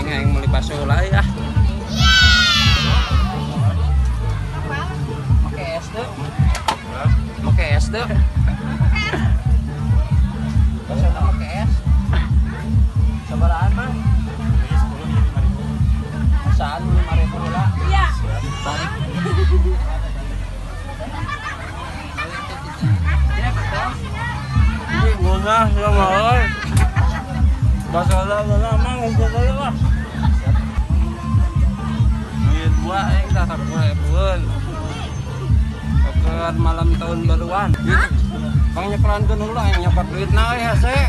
yang meli baso lah ya. Pakai es tuh. Pakai es tuh. Baso pakai es. Seberaan mah? Saan 5.000 lah. Iya. Ini guna sama oi. Baso lah mang untuk lah. Duit dua yang tak pun. Ke malam tahun baruan. Bang nyeperan dulu lah yang nyepat duit nah ya sih.